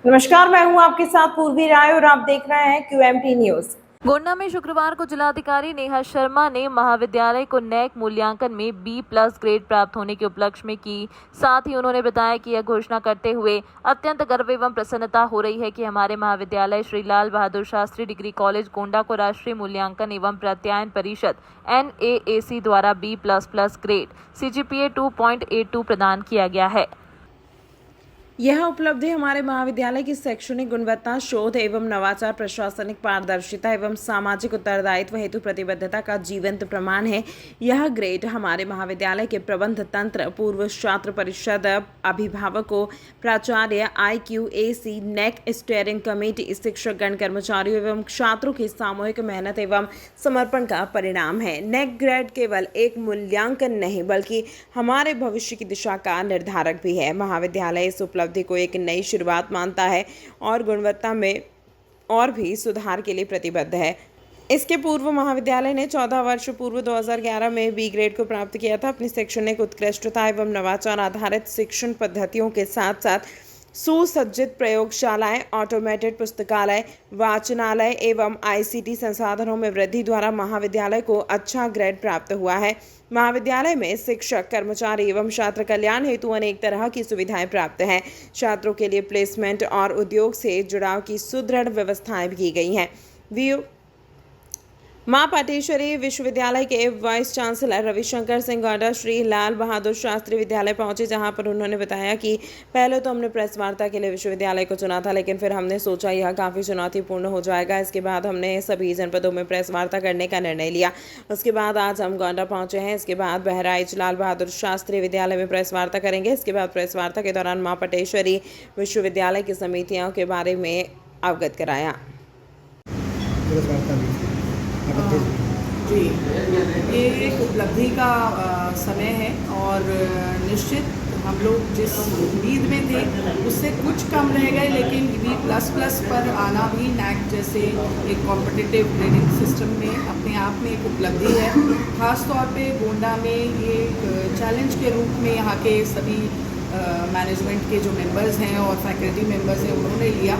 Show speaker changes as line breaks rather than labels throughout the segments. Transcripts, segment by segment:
नमस्कार, मैं हूं आपके साथ पूर्वी राय और आप देख रहे हैं QMT न्यूज।
गोंडा में शुक्रवार को जिलाधिकारी नेहा शर्मा ने महाविद्यालय को नैक मूल्यांकन में B+ ग्रेड प्राप्त होने के उपलक्ष्य में की। साथ ही उन्होंने बताया कि यह घोषणा करते हुए अत्यंत गर्व एवं प्रसन्नता हो रही है कि हमारे महाविद्यालय श्री लाल बहादुर शास्त्री डिग्री कॉलेज गोंडा को राष्ट्रीय मूल्यांकन एवं प्रत्यायन परिषद NAAC द्वारा B++ ग्रेड CGPA 2.82 प्रदान किया गया है।
यह उपलब्धि हमारे महाविद्यालय की शैक्षणिक गुणवत्ता, शोध एवं नवाचार, प्रशासनिक पारदर्शिता एवं सामाजिक उत्तरदायित्व हेतु प्रतिबद्धता का जीवंत प्रमाण है। यह ग्रेड हमारे महाविद्यालय के प्रबंध तंत्र, पूर्व छात्र परिषद, अभिभावकों, प्राचार्य, IQAC, NAC स्टीयरिंग कमेटी, शिक्षकगण, कर्मचारियों एवं छात्रों की सामूहिक मेहनत एवं समर्पण का परिणाम है। NAC ग्रेड केवल एक मूल्यांकन नहीं बल्कि हमारे भविष्य की दिशा का निर्धारक भी है। महाविद्यालय इस उपलब्धि को एक नई शुरुआत मानता है और गुणवत्ता में और भी सुधार के लिए प्रतिबद्ध है। इसके पूर्व महाविद्यालय ने 14 वर्ष पूर्व 2011 में B ग्रेड को प्राप्त किया था। अपनी शैक्षणिक उत्कृष्टता एवं नवाचार आधारित शिक्षण पद्धतियों के साथ साथ सुसज्जित प्रयोगशालाएं, ऑटोमेटेड पुस्तकालय, वाचनालय एवं ICT संसाधनों में वृद्धि द्वारा महाविद्यालय को अच्छा ग्रेड प्राप्त हुआ है। महाविद्यालय में शिक्षक, कर्मचारी एवं छात्र कल्याण हेतु अनेक तरह की सुविधाएं प्राप्त हैं। छात्रों के लिए प्लेसमेंट और उद्योग से जुड़ाव की सुदृढ़ व्यवस्थाएं भी की गई हैं। मां पाटेश्वरी विश्वविद्यालय के वाइस चांसलर रविशंकर सिंह गौड़ा श्री लाल बहादुर शास्त्री विद्यालय पहुंचे, जहां पर उन्होंने बताया कि पहले तो हमने प्रेस वार्ता के लिए विश्वविद्यालय को चुना था, लेकिन फिर हमने सोचा यह काफ़ी चुनौतीपूर्ण हो जाएगा। इसके बाद हमने सभी जनपदों में प्रेस वार्ता करने का निर्णय लिया। उसके बाद आज हम गोंडा पहुंचे हैं। इसके बाद बहराइच लाल बहादुर शास्त्री विद्यालय में प्रेस वार्ता करेंगे। इसके बाद प्रेस वार्ता के दौरान मां पाटेश्वरी विश्वविद्यालय की समितियों के बारे में अवगत कराया।
जी, ये एक उपलब्धि का समय है और निश्चित हम लोग जिस उम्मीद में थे उससे कुछ कम रह गए, लेकिन B++ पर आना भी NAC जैसे एक कॉम्पिटिटिव ग्रेडिंग सिस्टम में अपने आप में एक उपलब्धि है। ख़ास तौर पे गोंडा में ये एक चैलेंज के रूप में यहाँ के सभी मैनेजमेंट के जो मेंबर्स हैं और फैकल्टी मेंबर्स हैं उन्होंने लिया,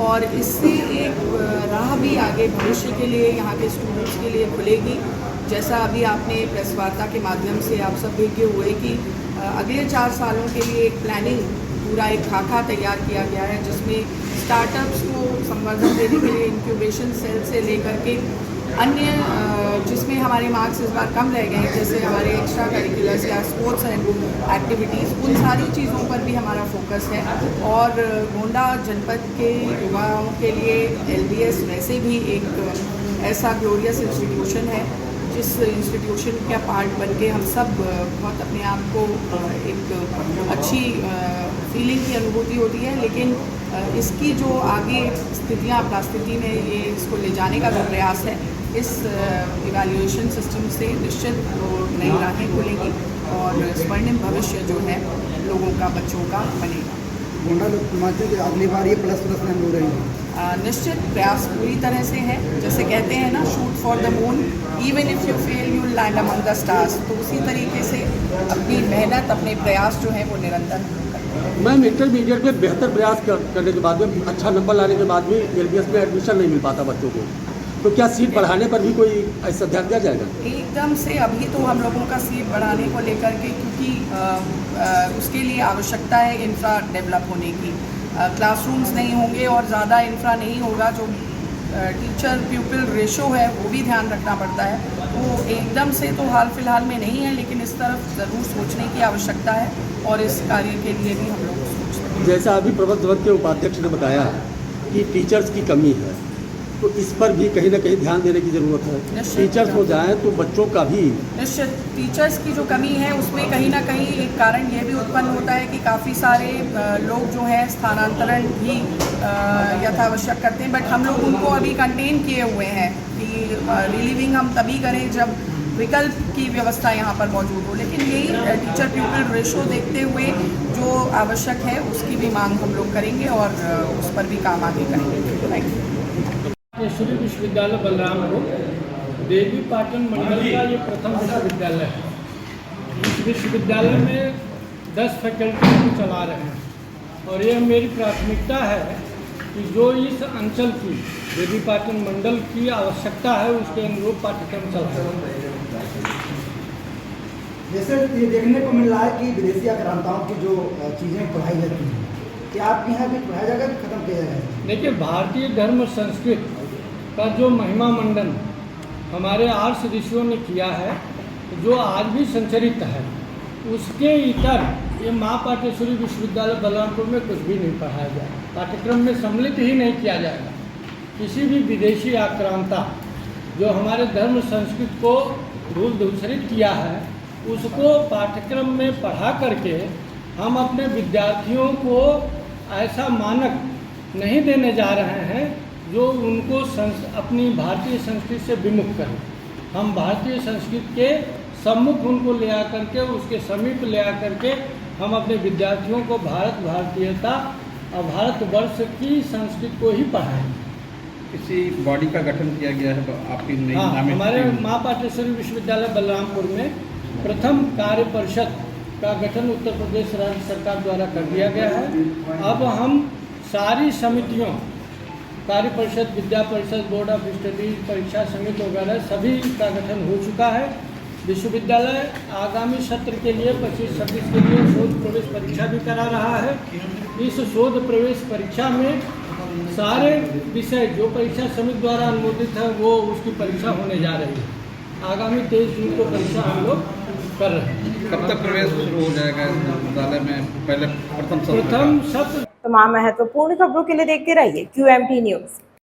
और इससे एक राह भी आगे भविष्य के लिए यहाँ के स्टूडेंट्स के लिए खुलेगी। जैसा अभी आपने प्रेस वार्ता के माध्यम से आप सब देखे हुए कि अगले 4 सालों के लिए एक प्लानिंग, पूरा एक खाका तैयार किया गया है, जिसमें स्टार्टअप्स को संवर्धन देने के लिए इंक्यूबेशन सेल से लेकर के अन्य जिसमें हमारे मार्क्स इस बार कम रह गए हैं, जैसे हमारे एक्स्ट्रा करिकुलर्स या स्पोर्ट्स एंड एक्टिविटीज़, उन सारी चीज़ों पर भी हमारा फोकस है। और गोंडा जनपद के युवाओं के लिए LBS वैसे भी एक ऐसा ग्लोरियस इंस्टीट्यूशन है जिस इंस्टीट्यूशन का पार्ट बन के हम सब बहुत अपने आप को एक अच्छी फीलिंग की अनुभूति होती है। लेकिन इसकी जो आगे स्थितियाँ परिस्थिति में ये इसको ले जाने का जो प्रयास है, इस इवैल्यूएशन सिस्टम से निश्चित नई राहें खुलेंगी और स्वर्णिम भविष्य जो है लोगों का, बच्चों का बनेगा।
अगली बार ये ++ में हो रही है।
निश्चित प्रयास पूरी तरह से है। जैसे कहते हैं ना, shoot for the moon, even if you fail you land among the stars. तो उसी तरीके से अपनी मेहनत, अपने प्रयास जो है वो निरंतर करते हैं।
मैम, इंटरमीडिएट में बेहतर प्रयास करने के बाद में, अच्छा नंबर लाने के बाद भी LBS में एडमिशन नहीं मिल पाता बच्चों को, तो क्या सीट बढ़ाने पर भी कोई ऐसा ध्यान दिया जाएगा?
एकदम से अभी तो हम लोगों का सीट बढ़ाने को लेकर के, क्योंकि उसके लिए आवश्यकता है इंफ्रा डेवलप होने की। क्लासरूम्स नहीं होंगे और ज़्यादा इंफ्रा नहीं होगा, जो टीचर प्यूपिल रेशो है वो भी ध्यान रखना पड़ता है। तो एकदम से तो हाल फिलहाल में नहीं है, लेकिन इस तरफ ज़रूर सोचने की आवश्यकता है और इस कार्य के लिए भी हम लोग सोचते हैं।
जैसा अभी प्रबंधक के उपाध्यक्ष ने बताया कि टीचर्स की कमी है, तो इस पर भी कहीं ना कहीं ध्यान देने की ज़रूरत है। टीचर्स हो जाएं तो बच्चों का भी
निश्चित टीचर्स की जो कमी है उसमें कहीं ना कहीं एक कारण ये भी उत्पन्न होता है कि काफ़ी सारे लोग जो हैं स्थानांतरण भी यथावश्यक करते हैं, बट हम लोग उनको अभी कंटेन किए हुए हैं कि रिलीविंग हम तभी करें जब विकल्प की व्यवस्था यहाँ पर मौजूद हो। लेकिन यही टीचर प्यूपिल रेशो देखते हुए जो आवश्यक है उसकी भी मांग हम लोग करेंगे और उस पर भी काम आगे करेंगे। Thank you.
श्री विश्वविद्यालय बलरामपुर देवी पाटन मंडल का ये प्रथम विश्वविद्यालय है। इस विश्वविद्यालय में 10 फैकल्टी को चला रहे हैं। और यह मेरी प्राथमिकता है कि जो इस अंचल की देवीपाटन मंडल की आवश्यकता है उसके अनुरूप पाठ्यक्रम चलता है।
जैसे ये देखने को मिल रहा है कि विदेशी आक्रांताओं की जो चीज़ें पढ़ाई जाती हैं, क्या आपके यहाँ भी पढ़ाया जाएगा कि खत्म किया जाएगा?
देखिए, भारतीय धर्म संस्कृत का जो महिमा मंडन हमारे आर्ष ऋषियों ने किया है, जो आज भी संचरित है, उसके इतर ये माँ पाटेश्वरी विश्वविद्यालय बलरामपुर में कुछ भी नहीं पढ़ाया जाएगा, पाठ्यक्रम में सम्मिलित ही नहीं किया जाएगा। किसी भी विदेशी आक्रांता जो हमारे धर्म संस्कृत को धूल धूसरित किया है, उसको पाठ्यक्रम में पढ़ा करके हम अपने विद्यार्थियों को ऐसा मानक नहीं देने जा रहे हैं जो उनको अपनी भारतीय संस्कृति से विमुख करें। हम भारतीय संस्कृति के सम्मुख उनको ले आकर के, उसके समीप ले आकर के हम अपने विद्यार्थियों को भारतीयता और भारतवर्ष की संस्कृति को ही पढ़ाएंगे।
किसी बॉडी का गठन किया गया है आपकी नई
हाँ,
नामित
हमारे
टीम?
माँ पाटेश्वरी विश्वविद्यालय बलरामपुर में प्रथम कार्य परिषद का गठन उत्तर प्रदेश राज्य सरकार द्वारा कर दिया गया है। अब हम सारी समितियों, कार्य परिषद, विद्या परिषद, बोर्ड ऑफ स्टडीज, परीक्षा समिति वगैरह सभी का गठन हो चुका है। विश्वविद्यालय आगामी सत्र के लिए 25-26 के लिए शोध प्रवेश परीक्षा भी करा रहा है। इस शोध प्रवेश परीक्षा में सारे विषय जो परीक्षा समिति द्वारा अनुमोदित है वो उसकी परीक्षा होने जा रही है। आगामी 23 जून को परीक्षा हम लोग कर रहे हैं।
कब तक प्रवेश शुरू हो जाएगा इस विद्यालय में? पहले प्रथम सत्र
सत्र
तमाम महत्वपूर्ण खबरों के लिए देखते रहिए QMT न्यूज़।